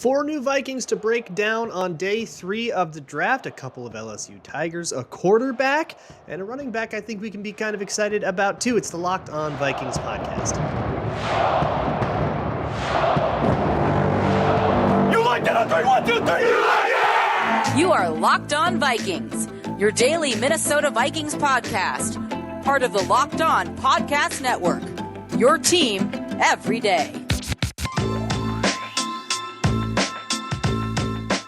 Four new Vikings to break down on day 3 of the draft. A couple of LSU Tigers, a quarterback, and a running back I think we can be kind of excited about too. It's the Locked On Vikings podcast. You like that on 3, 1, 2, 3, you like it! You are Locked On Vikings, your daily Minnesota Vikings podcast. Part of the Locked On Podcast Network, your team every day.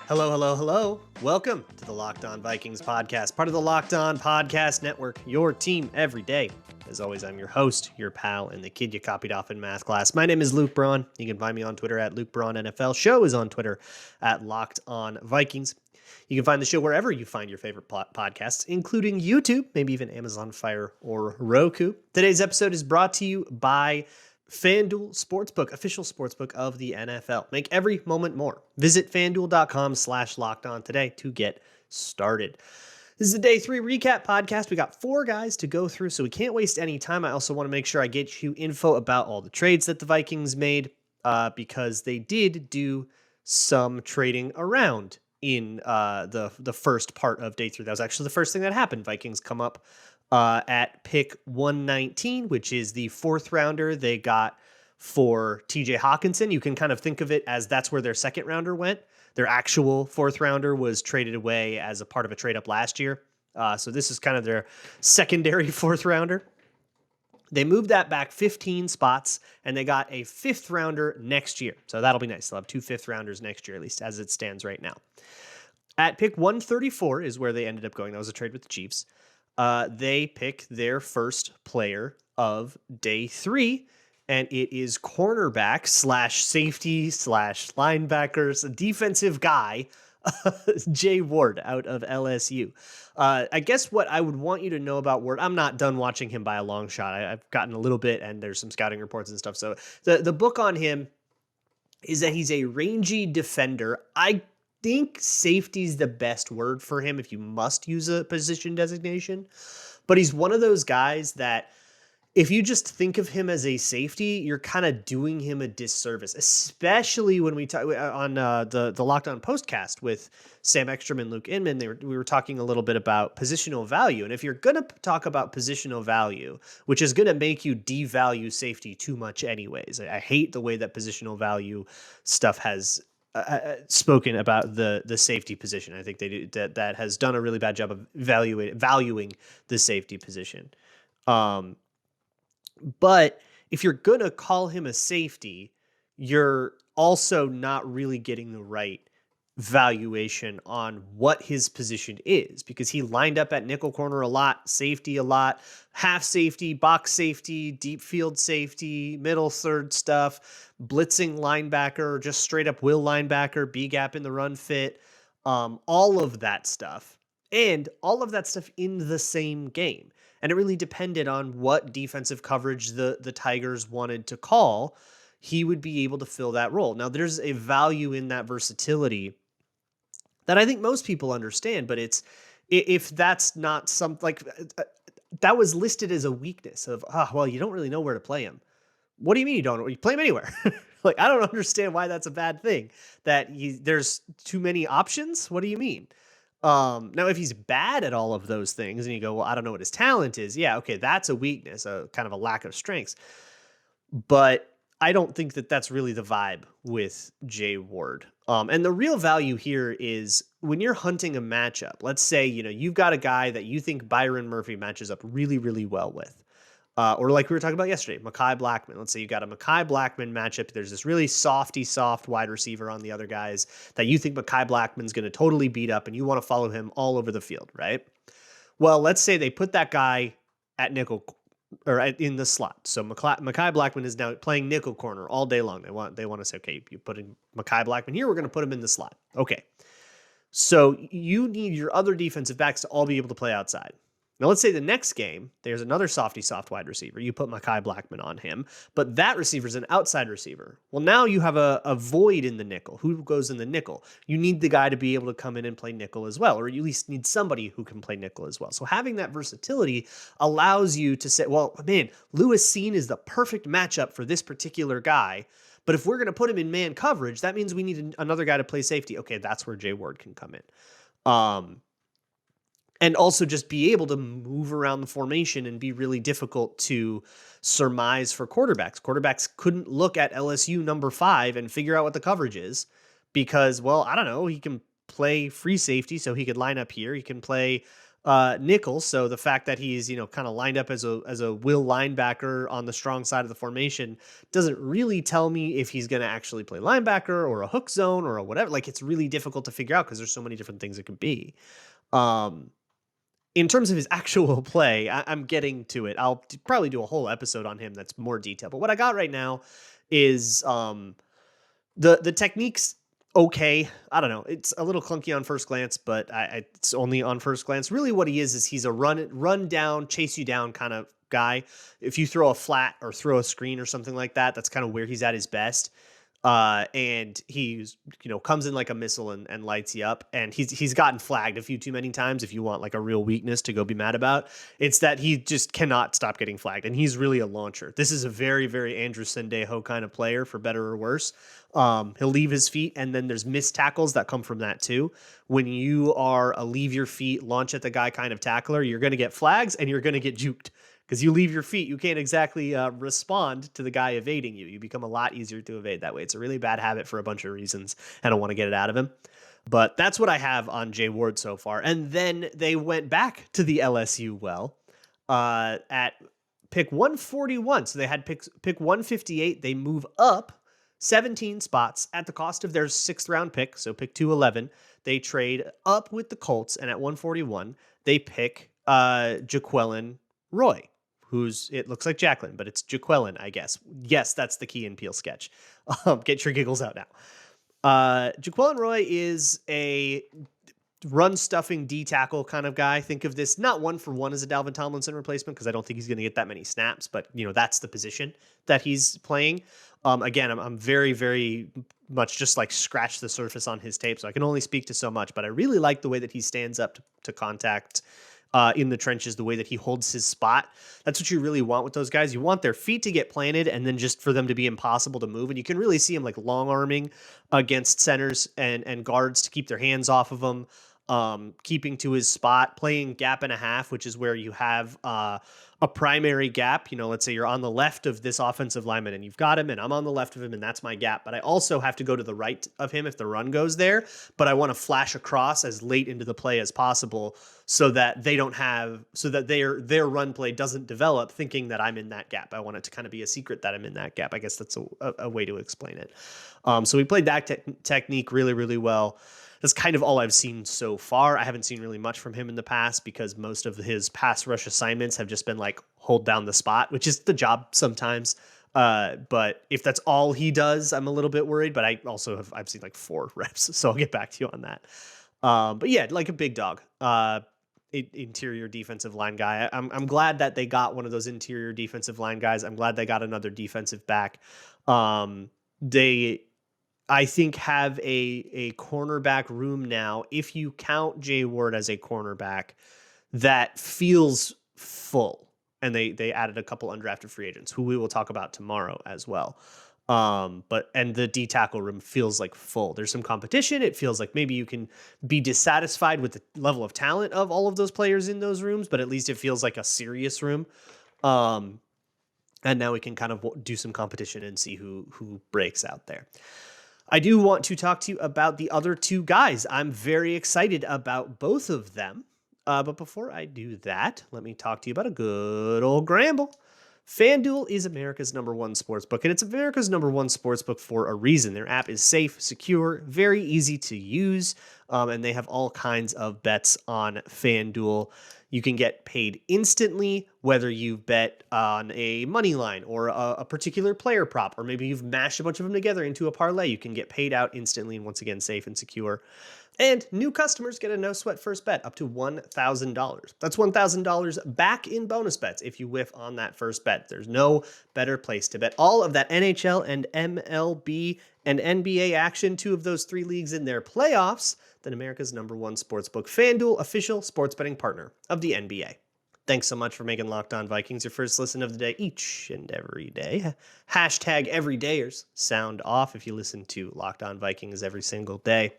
Hello. Welcome to the Locked On Vikings podcast, part of the Locked On Podcast Network, your team every day. As always, I'm your host, your pal, and the kid you copied off in math class. My name is Luke Braun. You can find me on Twitter at Luke Braun NFL. Show is on Twitter at Locked On Vikings. You can find the show wherever you find your favorite podcasts, including YouTube, maybe even Amazon Fire or Roku. Today's episode is brought to you by FanDuel Sportsbook, official sportsbook of the NFL. Make every moment more. Visit FanDuel.com/lockedon today to get started. This is a day 3 recap podcast. We got 4 guys to go through, so we can't waste any time. I also want to make sure I get you info about all the trades that the Vikings made because they did do some trading around in the first part of day 3. That was actually the first thing that happened. Vikings come up at pick 119, which is the 4th rounder they got for TJ Hawkinson. You can kind of think of it as that's where their 2nd rounder went. Their actual 4th rounder was traded away as a part of a trade up last year. So this is kind of their secondary 4th rounder. They moved that back 15 spots, and they got a 5th rounder next year. So that'll be nice. They'll have 2 5th rounders next year, at least as it stands right now. At pick 134 is where they ended up going. That was a trade with the Chiefs. They pick their first player of day 3, and it is cornerback / safety / linebackers, a defensive guy, Jay Ward out of LSU. I guess what I would want you to know about Ward, I'm not done watching him by a long shot. I've gotten a little bit, and there's some scouting reports and stuff. So the book on him is that he's a rangy defender. I think safety is the best word for him if you must use a position designation. But he's one of those guys that if you just think of him as a safety, you're kind of doing him a disservice, especially when we talk on the Locked On Postcast with Sam Ekstrom and Luke Inman. We were talking a little bit about positional value. And if you're going to talk about positional value, which is going to make you devalue safety too much anyways, I hate the way that positional value stuff has spoken about the safety position. I think they do, that has done a really bad job of valuing the safety position. But if you're going to call him a safety, you're also not really getting the right valuation on what his position is, because he lined up at nickel corner a lot, safety a lot, half safety, box safety, deep field safety, middle third stuff, blitzing linebacker, just straight up will linebacker, B gap in the run fit, all of that stuff. And all of that stuff in the same game. And it really depended on what defensive coverage the Tigers wanted to call. He would be able to fill that role. Now, there's a value in that versatility that I think most people understand, but if that's not something like that was listed as a weakness of, well, you don't really know where to play him. What do you mean you don't? You play him anywhere. Like, I don't understand why that's a bad thing, that there's too many options. What do you mean? Now, if he's bad at all of those things and you go, well, I don't know what his talent is. Yeah, okay, that's a weakness, a kind of a lack of strengths. But I don't think that that's really the vibe with Jay Ward. And the real value here is when you're hunting a matchup, let's say, you've got a guy that you think Byron Murphy matches up really, really well with. Or like we were talking about yesterday, Mekhi Blackmon. Let's say you got a Mekhi Blackmon matchup. There's this really soft wide receiver on the other guys that you think Mekhi Blackmon's going to totally beat up, and you want to follow him all over the field, right? Well, let's say they put that guy at nickel or in the slot. So Mekhi Blackmon is now playing nickel corner all day long. They want to say, okay, you put in Mekhi Blackmon here, we're going to put him in the slot. Okay. So you need your other defensive backs to all be able to play outside. Now, let's say the next game, there's another soft wide receiver. You put Mekhi Blackmon on him, but that receiver is an outside receiver. Well, now you have a void in the nickel. Who goes in the nickel? You need the guy to be able to come in and play nickel as well, or you at least need somebody who can play nickel as well. So having that versatility allows you to say, well, man, Lewis Cine is the perfect matchup for this particular guy, But if we're going to put him in man coverage, that means we need another guy to play safety. Okay, that's where Jay Ward can come in. And also just be able to move around the formation and be really difficult to surmise for quarterbacks. Quarterbacks couldn't look at LSU number 5 and figure out what the coverage is because, well, I don't know, he can play free safety, so he could line up here. He can play nickel, so the fact that he's, kind of lined up as a will linebacker on the strong side of the formation doesn't really tell me if he's going to actually play linebacker or a hook zone or a whatever. Like, it's really difficult to figure out because there's so many different things it could be. In terms of his actual play, I'm getting to it. I'll probably do a whole episode on him that's more detailed. But what I got right now is the technique's okay. I don't know. It's a little clunky on first glance, but it's only on first glance. Really what he is he's a run down, chase you down kind of guy. If you throw a flat or throw a screen or something like that, that's kind of where he's at his best. And he's, comes in like a missile and lights you up. And he's gotten flagged a few too many times. If you want like a real weakness to go be mad about, it's that he just cannot stop getting flagged. And he's really a launcher. This is a very, very Andrew Sendejo kind of player, for better or worse. He'll leave his feet, and then there's missed tackles that come from that too. When you are a leave your feet, launch at the guy kind of tackler, you're going to get flags and you're going to get juked. Because you leave your feet, you can't exactly respond to the guy evading you. You become a lot easier to evade that way. It's a really bad habit for a bunch of reasons. I don't want to get it out of him. But that's what I have on Jay Ward so far. And then they went back to the LSU at pick 141. So they had pick 158. They move up 17 spots at the cost of their 6th round pick. So pick 211. They trade up with the Colts. And at 141, they pick Jacqueline Roy. It looks like Jacqueline, but it's Jacqueline, I guess. Yes, that's the Key and Peele sketch. Get your giggles out now. Jacqueline Roy is a run-stuffing D-tackle kind of guy. Think of this, not one for one as a Dalvin Tomlinson replacement, because I don't think he's going to get that many snaps, but that's the position that he's playing. Again, I'm very, very much just like scratch the surface on his tape, so I can only speak to so much, but I really like the way that he stands up to contact in the trenches, the way that he holds his spot. That's what you really want with those guys. You want their feet to get planted and then just for them to be impossible to move. And you can really see him like long arming against centers and guards to keep their hands off of him, keeping to his spot, playing gap and a half, which is where you have a primary gap. Let's say you're on the left of this offensive lineman and you've got him and I'm on the left of him and that's my gap. But I also have to go to the right of him if the run goes there. But I want to flash across as late into the play as possible so that their run play doesn't develop thinking that I'm in that gap. I want it to kind of be a secret that I'm in that gap. I guess that's a way to explain it. So we played that technique really, really well. That's kind of all I've seen so far. I haven't seen really much from him in the past because most of his pass rush assignments have just been like hold down the spot, which is the job sometimes. But if that's all he does, I'm a little bit worried. But I've seen like 4 reps, so I'll get back to you on that. But yeah, like a big dog, interior defensive line guy. I'm glad that they got one of those interior defensive line guys. I'm glad they got another defensive back. They, I think, have a cornerback room now, if you count Jay Ward as a cornerback, that feels full. And they added a couple undrafted free agents who we will talk about tomorrow as well. And the D tackle room feels like full. There's some competition. It feels like maybe you can be dissatisfied with the level of talent of all of those players in those rooms, but at least it feels like a serious room. And now we can kind of do some competition and see who breaks out there. I do want to talk to you about the other 2 guys. I'm very excited about both of them. But before I do that, let me talk to you about a good old Gramble. FanDuel is America's #1 sportsbook, and it's America's #1 sportsbook for a reason. Their app is safe, secure, very easy to use, and they have all kinds of bets on FanDuel. You can get paid instantly, whether you bet on a money line or a particular player prop, or maybe you've mashed a bunch of them together into a parlay. You can get paid out instantly, and once again, safe and secure. And new customers get a no-sweat first bet up to $1,000. That's $1,000 back in bonus bets if you whiff on that first bet. There's no better place to bet all of that NHL and MLB and NBA action, 2 of those 3 leagues in their playoffs, than America's #1 sportsbook, FanDuel, official sports betting partner of the NBA. Thanks so much for making Locked On Vikings your first listen of the day each and every day. Hashtag everydayers sound off if you listen to Locked On Vikings every single day.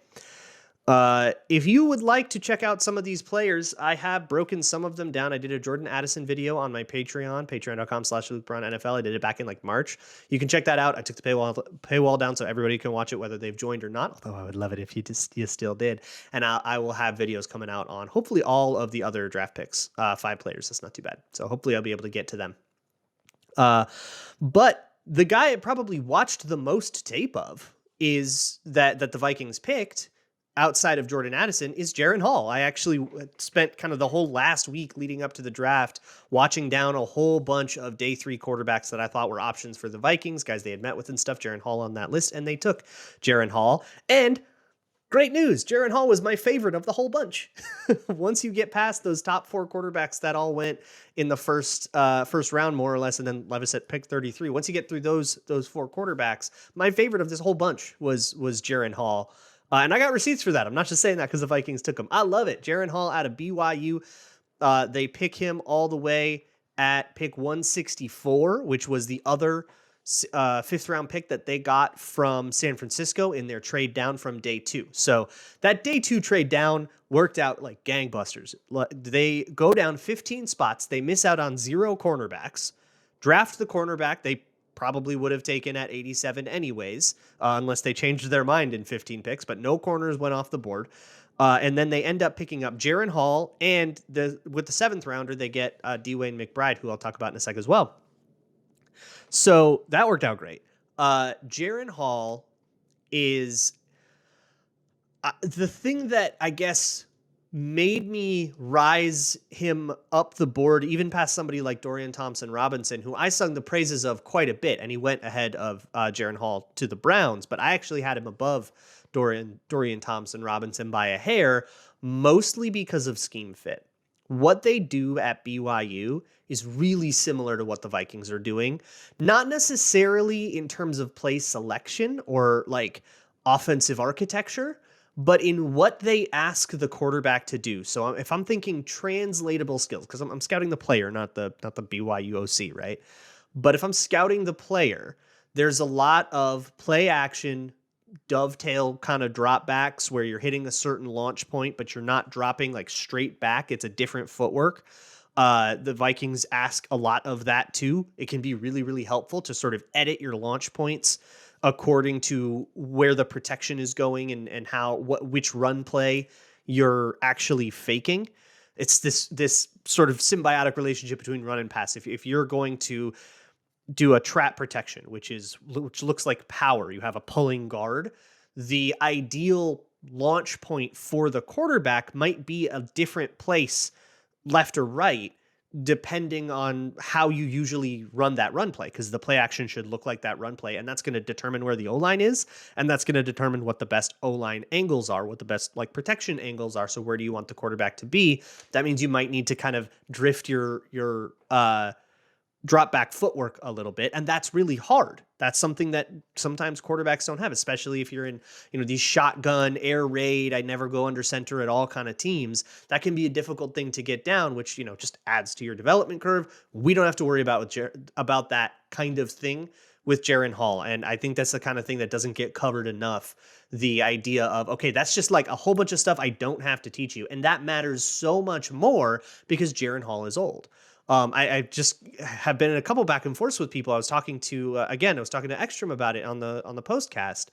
If you would like to check out some of these players, I have broken some of them down. I did a Jordan Addison video on my Patreon, patreon.com/LukeBrownNFL. I did it back in like March. You can check that out. I took the paywall down so everybody can watch it, whether they've joined or not, although I would love it if you still did. And I will have videos coming out on hopefully all of the other draft picks, 5 players. That's not too bad. So hopefully I'll be able to get to them. But the guy I probably watched the most tape of is that the Vikings picked outside of Jordan Addison is Jaren Hall. I actually spent kind of the whole last week leading up to the draft watching down a whole bunch of day 3 quarterbacks that I thought were options for the Vikings, guys they had met with and stuff. Jaren Hall on that list, and they took Jaren Hall. And great news, Jaren Hall was my favorite of the whole bunch. Once you get past those top 4 quarterbacks that all went in the first round, more or less, and then Levis at pick 33. Once you get through those 4 quarterbacks, my favorite of this whole bunch was Jaren Hall. And I got receipts for that. I'm not just saying that because the Vikings took him. I love it. Jaren Hall out of BYU. They pick him all the way at pick 164, which was the other 5th round pick that they got from San Francisco in their trade down from day 2. So that day 2 trade down worked out like gangbusters. They go down 15 spots. They miss out on 0 cornerbacks, draft the cornerback they probably would have taken at 87 anyways, unless they changed their mind in 15 picks, but no corners went off the board. And then they end up picking up Jaren Hall, and with the 7th rounder, they get DeWayne McBride, who I'll talk about in a sec as well. So that worked out great. Jaren Hall is the thing that I guess made me rise him up the board, even past somebody like Dorian Thompson-Robinson, who I sung the praises of quite a bit, and he went ahead of Jaren Hall to the Browns, but I actually had him above Dorian Thompson-Robinson by a hair, mostly because of scheme fit. What they do at BYU is really similar to what the Vikings are doing, not necessarily in terms of play selection or like offensive architecture, but in what they ask the quarterback to do. So if I'm thinking translatable skills, because I'm scouting the player, not the BYU OC, right? But if I'm scouting the player, there's a lot of play action, dovetail kind of drop backs where you're hitting a certain launch point, but you're not dropping like straight back. It's a different footwork. The Vikings ask a lot of that too. It can be really, really helpful to sort of edit your launch points according to where the protection is going and which run play you're actually faking. It's this sort of symbiotic relationship between run and pass. If you're going to do a trap protection, which looks like power, you have a pulling guard, the ideal launch point for the quarterback might be a different place, left or right, depending on how you usually run that run play, because the play action should look like that run play, and that's going to determine where the O-line is, and that's going to determine what the best O-line angles are, what the best like protection angles are. So where do you want the quarterback to be? That means you might need to kind of drift your drop back footwork a little bit, and that's really hard. That's something that sometimes quarterbacks don't have, especially if you're in, these shotgun, air raid, I never go under center at all kind of teams. That can be a difficult thing to get down, which, just adds to your development curve. We don't have to worry about that kind of thing with Jaren Hall, and I think that's the kind of thing that doesn't get covered enough. The idea of, okay, that's just like a whole bunch of stuff I don't have to teach you, and that matters so much more because Jaren Hall is old. I just have been in a couple back and forths with people. I was talking to Ekstrom about it on the postcast.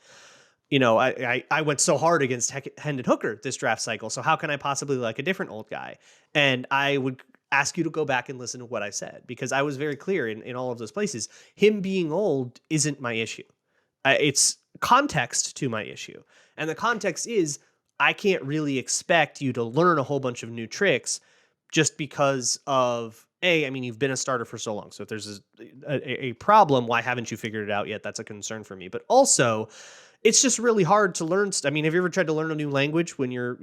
I went so hard against Hendon Hooker this draft cycle. So how can I possibly like a different old guy? And I would ask you to go back and listen to what I said, because I was very clear in all of those places. Him being old isn't my issue. It's context to my issue. And the context is I can't really expect you to learn a whole bunch of new tricks just because of, you've been a starter for so long. So if there's a problem, why haven't you figured it out yet? That's a concern for me. But also, it's just really hard to learn. Have you ever tried to learn a new language when you're,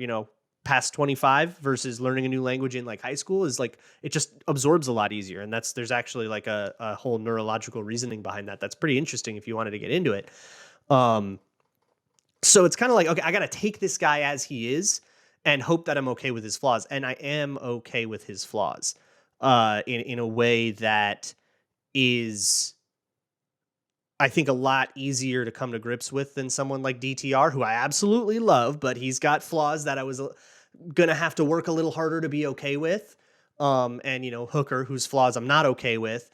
past 25 versus learning a new language in like high school? Is like, it just absorbs a lot easier. And there's actually like a whole neurological reasoning behind that. That's pretty interesting if you wanted to get into it. So it's kind of like, okay, I got to take this guy as he is and hope that I'm okay with his flaws. And I am okay with his flaws. in a way that is, I think, a lot easier to come to grips with than someone like DTR, who I absolutely love, but he's got flaws that I was going to have to work a little harder to be okay with. And, Hooker, whose flaws I'm not okay with.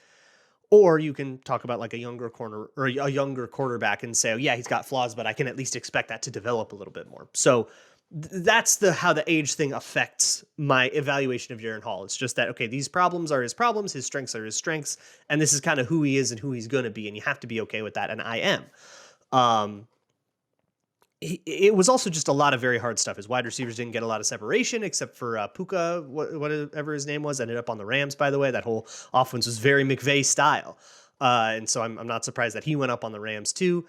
Or you can talk about like a younger corner or a younger quarterback and say, oh, yeah, he's got flaws, but I can at least expect that to develop a little bit more. So that's how the age thing affects my evaluation of Jaren Hall. It's just that, okay, these problems are his problems, his strengths are his strengths, and this is kind of who he is and who he's going to be, and you have to be okay with that, and I am. It was also just a lot of very hard stuff. His wide receivers didn't get a lot of separation, except for Puka, whatever his name was, ended up on the Rams, by the way. That whole offense was very McVay style. And so I'm not surprised that he went up on the Rams too.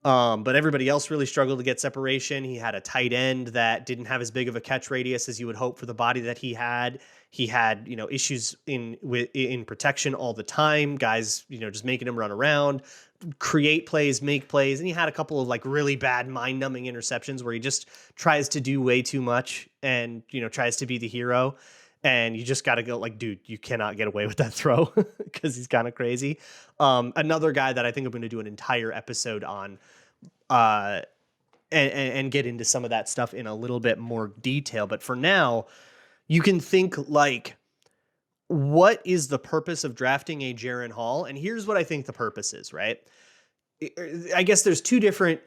But everybody else really struggled to get separation. He had a tight end that didn't have as big of a catch radius as you would hope for the body that he had. He had, issues in protection all the time. Guys, just making him run around, create plays, make plays. And he had a couple of like really bad mind-numbing interceptions where he just tries to do way too much and, tries to be the hero. And you just got to go like, dude, you cannot get away with that throw because he's kind of crazy. Another guy that I think I'm going to do an entire episode on and get into some of that stuff in a little bit more detail. But for now, you can think like, what is the purpose of drafting a Jaren Hall? And here's what I think the purpose is, right? I guess there's two different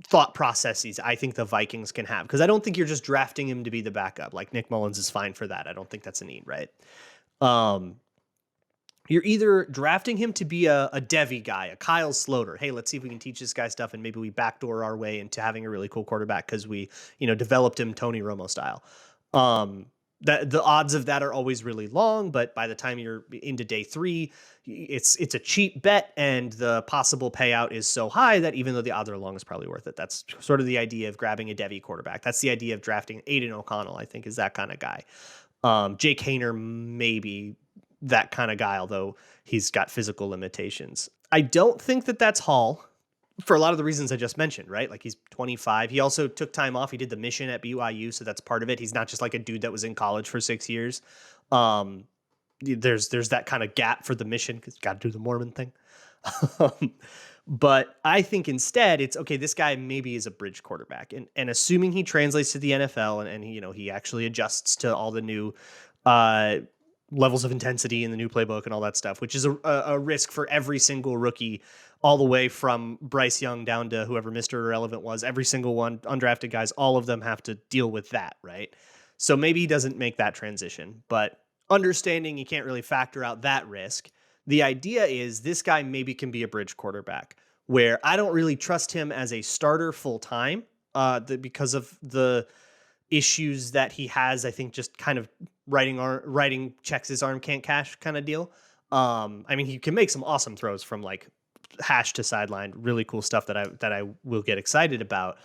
thought processes I think the Vikings can have, because I don't think you're just drafting him to be the backup. Like Nick Mullins is fine for that. I don't think that's a need, right? You're either drafting him to be a Devy guy, a Kyle Sloter. Hey, let's see if we can teach this guy stuff, and maybe we backdoor our way into having a really cool quarterback because we, developed him Tony Romo style. The odds of that are always really long, but by the time you're into day 3, it's a cheap bet, and the possible payout is so high that even though the odds are long, it's probably worth it. That's sort of the idea of grabbing a Devy quarterback. That's the idea of drafting Aiden O'Connell, I think, is that kind of guy. Jake Hayner, maybe that kind of guy, although he's got physical limitations. I don't think that that's Hall, for a lot of the reasons I just mentioned, right? Like he's 25. He also took time off. He did the mission at BYU, so that's part of it. He's not just like a dude that was in college for 6 years. There's that kind of gap for the mission because you got to do the Mormon thing. But I think instead it's, okay, this guy maybe is a bridge quarterback. And assuming he translates to the NFL and he actually adjusts to all the new levels of intensity in the new playbook and all that stuff, which is a risk for every single rookie, all the way from Bryce Young down to whoever Mr. Irrelevant was. Every single one, undrafted guys, all of them have to deal with that, right? So maybe he doesn't make that transition, but understanding you can't really factor out that risk. The idea is this guy maybe can be a bridge quarterback where I don't really trust him as a starter full time because of the issues that he has. I think just kind of writing checks his arm can't cash kind of deal. I mean, he can make some awesome throws from like hash to sideline, really cool stuff that I will get excited about.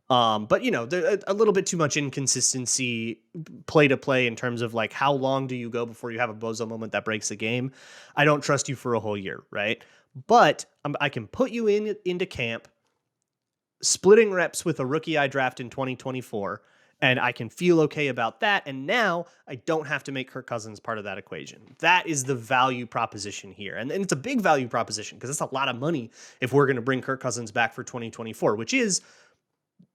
But there's a little bit too much inconsistency play to play in terms of like, how long do you go before you have a bozo moment that breaks the game? I don't trust you for a whole year, right? But I can put you into camp, splitting reps with a rookie I draft in 2024, and I can feel okay about that. And now I don't have to make Kirk Cousins part of that equation. That is the value proposition here. And it's a big value proposition because it's a lot of money if we're going to bring Kirk Cousins back for 2024, which is,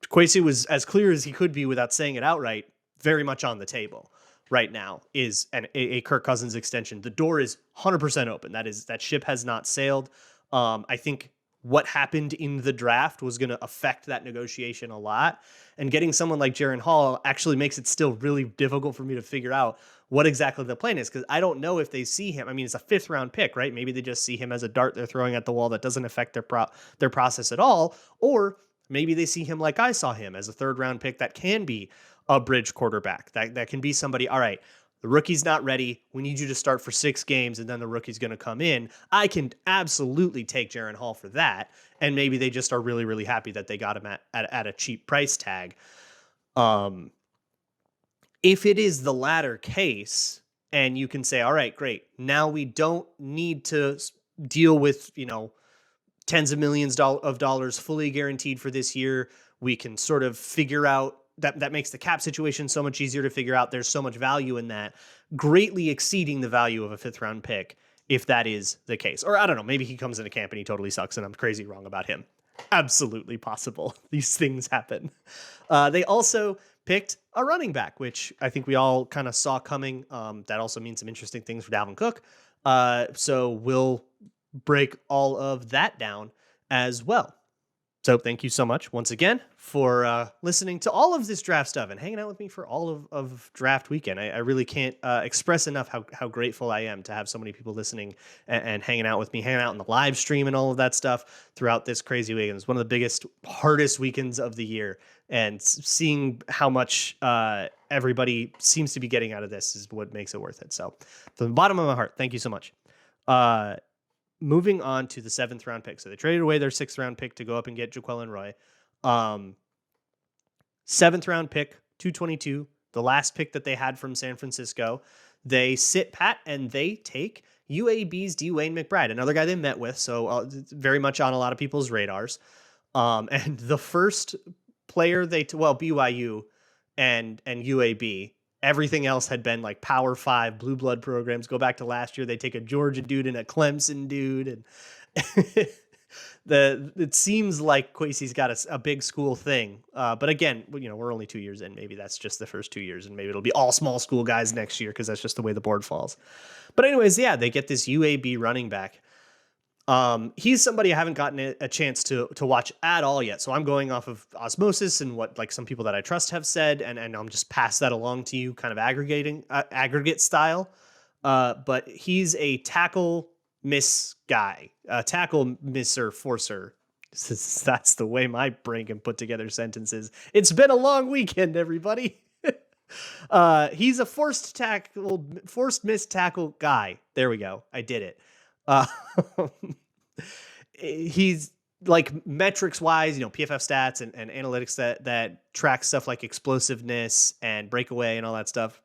Kwesi was as clear as he could be without saying it outright, very much on the table right now, is a Kirk Cousins extension. The door is 100% open. That ship has not sailed. I think what happened in the draft was going to affect that negotiation a lot. And getting someone like Jaren Hall actually makes it still really difficult for me to figure out what exactly the plan is, because I don't know if they see him. I mean, it's a 5th round pick, right? Maybe they just see him as a dart they're throwing at the wall that doesn't affect their process at all. Or maybe they see him like I saw him, as a 3rd round pick that can be a bridge quarterback, that can be somebody, all right, the rookie's not ready, we need you to start for 6 games, and then the rookie's going to come in. I can absolutely take Jaren Hall for that, and maybe they just are really, really happy that they got him at a cheap price tag. If it is the latter case, and you can say, all right, great, now we don't need to deal with, tens of millions of dollars fully guaranteed for this year. We can sort of figure out that makes the cap situation so much easier to figure out. There's so much value in that, greatly exceeding the value of a 5th round pick, if that is the case. Or I don't know, maybe he comes into camp and he totally sucks and I'm crazy wrong about him. Absolutely possible. These things happen. They also picked a running back, which I think we all kind of saw coming. That also means some interesting things for Dalvin Cook. So we'll break all of that down as well. So thank you so much once again for listening to all of this draft stuff and hanging out with me for all of draft weekend. I really can't express enough how grateful I am to have so many people listening and hanging out with me, hanging out in the live stream and all of that stuff throughout this crazy weekend. It's one of the biggest, hardest weekends of the year. And seeing how much everybody seems to be getting out of this is what makes it worth it. So from the bottom of my heart, thank you so much. Moving on to the 7th round pick. So they traded away their 6th round pick to go up and get Jacqueline Roy. 7th round pick, 222, the last pick that they had from San Francisco. They sit pat and they take UAB's DeWayne McBride, another guy they met with. So very much on a lot of people's radars. And the first player BYU and UAB, everything else had been like Power 5 blue blood programs. Go back to last year, they take a Georgia dude and a Clemson dude, and it seems like Kwesi's got a big school thing. But again, we're only 2 years in. Maybe that's just the first 2 years, and maybe it'll be all small school guys next year because that's just the way the board falls. But anyways, yeah, they get this UAB running back. He's somebody I haven't gotten a chance to watch at all yet. So I'm going off of osmosis and what like some people that I trust have said, and I'm just pass that along to you, kind of aggregate style. But he's a tackle miss guy, a tackle misser forcer. That's the way my brain can put together sentences. It's been a long weekend, everybody. He's a forced miss tackle guy. There we go. I did it. He's like metrics wise, PFF stats and analytics that track stuff like explosiveness and breakaway and all that stuff.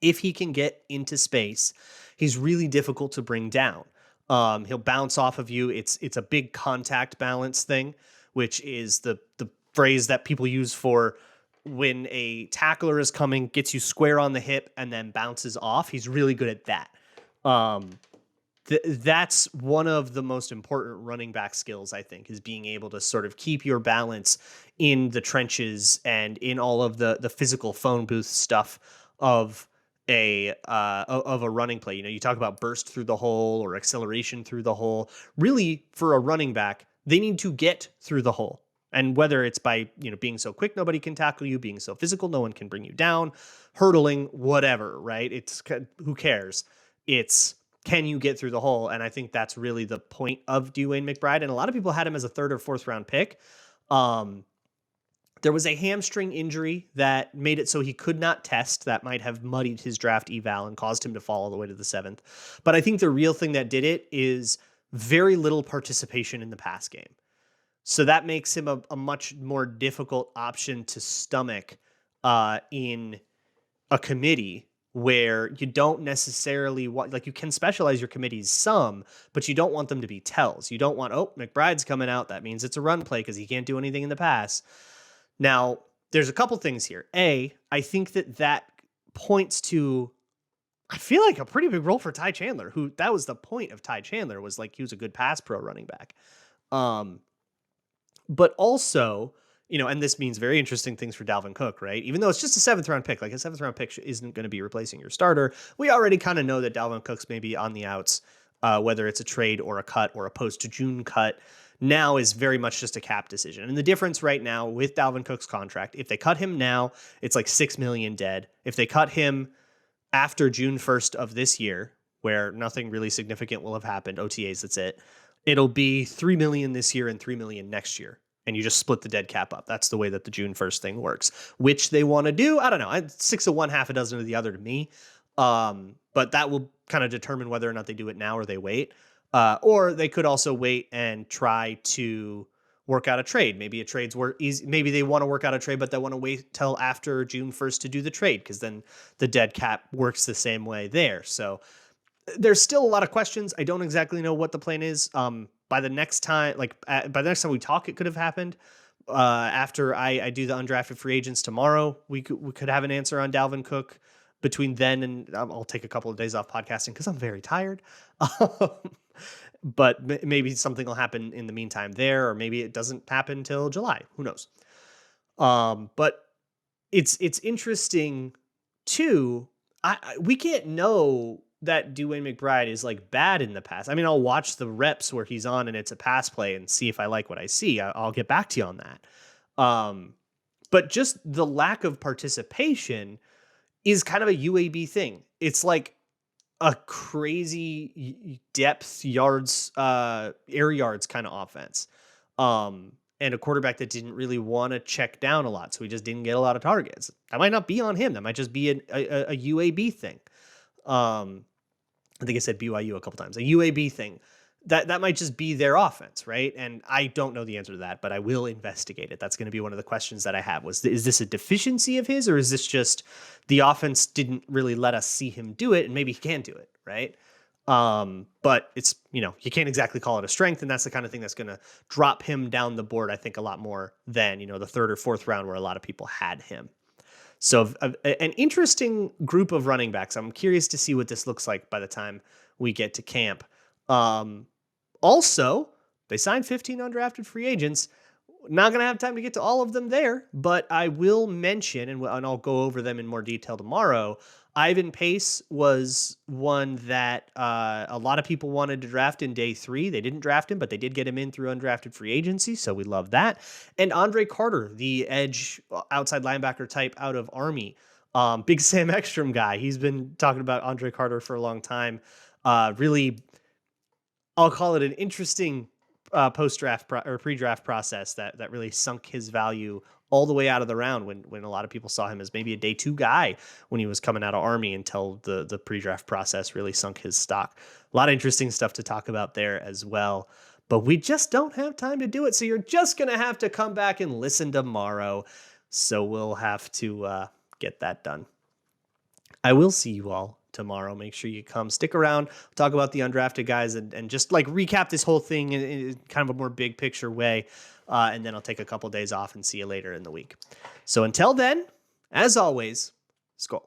If he can get into space, he's really difficult to bring down. He'll bounce off of you. It's a big contact balance thing, which is the phrase that people use for when a tackler is coming, gets you square on the hip and then bounces off. He's really good at that. That's one of the most important running back skills, I think, is being able to sort of keep your balance in the trenches and in all of the physical phone booth stuff of a running play. You talk about burst through the hole or acceleration through the hole. Really, for a running back, they need to get through the hole. And whether it's by, being so quick, nobody can tackle you, being so physical, no one can bring you down, hurdling, whatever, right? It's who cares? It's, can you get through the hole? And I think that's really the point of DeWayne McBride. And a lot of people had him as a 3rd or 4th round pick. There was a hamstring injury that made it so he could not test. That might have muddied his draft eval and caused him to fall all the way to the 7th. But I think the real thing that did it is very little participation in the pass game. So that makes him a much more difficult option to stomach in a committee where you don't necessarily want, like, you can specialize your committees some, but you don't want them to be tells. You don't want, McBride's coming out. That means it's a run play because he can't do anything in the pass. Now, there's a couple things here. I think that points to, I feel like, a pretty big role for Ty Chandler, who that was the point of Ty Chandler, was like he was a good pass pro running back. But also, and this means very interesting things for Dalvin Cook, right? Even though it's just a 7th round pick, like a 7th round pick isn't going to be replacing your starter. We already kind of know that Dalvin Cook's maybe on the outs, whether it's a trade or a cut or a post-June cut. Now is very much just a cap decision. And the difference right now with Dalvin Cook's contract, if they cut him now, it's like $6 million dead. If they cut him after June 1st of this year, where nothing really significant will have happened, OTAs, that's it, it'll be $3 million this year and $3 million next year. And you just split the dead cap up. That's the way that the June 1st thing works, which they want to do. I don't know. 6 of one, half a dozen of the other to me. But that will kind of determine whether or not they do it now or they wait. Or they could also wait and try to work out a trade. Maybe a trade's easy. Maybe they want to work out a trade, but they want to wait till after June 1st to do the trade, because then the dead cap works the same way there. So there's still a lot of questions. I don't exactly know what the plan is. By the next time we talk, it could have happened. after I do the undrafted free agents tomorrow, we could have an answer on Dalvin Cook. Between then and I'll take a couple of days off podcasting because I'm very tired. But maybe something will happen in the meantime there, or maybe it doesn't happen till July. Who knows? But it's interesting too. We can't know that DeWayne McBride is like bad in the pass. I mean, I'll watch the reps where he's on and it's a pass play and see if I like what I see. I'll get back to you on that. But just the lack of participation is kind of a UAB thing. It's like a crazy depth yards, air yards kind of offense. And a quarterback that didn't really want to check down a lot. So he just didn't get a lot of targets. That might not be on him. That might just be a UAB thing. I think I said BYU a couple times, a UAB thing. That might just be their offense, right? And I don't know the answer to that, but I will investigate it. That's going to be one of the questions that I have is this a deficiency of his, or is this just the offense didn't really let us see him do it and maybe he can do it, right? But it's, you can't exactly call it a strength, and that's the kind of thing that's going to drop him down the board, I think, a lot more than, the third or fourth round where a lot of people had him. So an interesting group of running backs. I'm curious to see what this looks like by the time we get to camp. Also, they signed 15 undrafted free agents. Not going to have time to get to all of them there, but I will mention, and I'll go over them in more detail tomorrow. Ivan Pace was one that a lot of people wanted to draft in day 3. They didn't draft him, but they did get him in through undrafted free agency, so we love that. And Andre Carter, the edge outside linebacker type out of Army. Big Sam Ekstrom guy. He's been talking about Andre Carter for a long time. Really, I'll call it an interesting post-draft or pre-draft process that really sunk his value all the way out of the round when a lot of people saw him as maybe a day 2 guy when he was coming out of Army until the pre-draft process really sunk his stock. A lot of interesting stuff to talk about there as well, but we just don't have time to do it. So you're just going to have to come back and listen tomorrow. So we'll have to get that done. I will see you all tomorrow. Make sure you come, stick around, talk about the undrafted guys and just like recap this whole thing in kind of a more big picture way. And then I'll take a couple days off and see you later in the week. So until then, as always, Skol.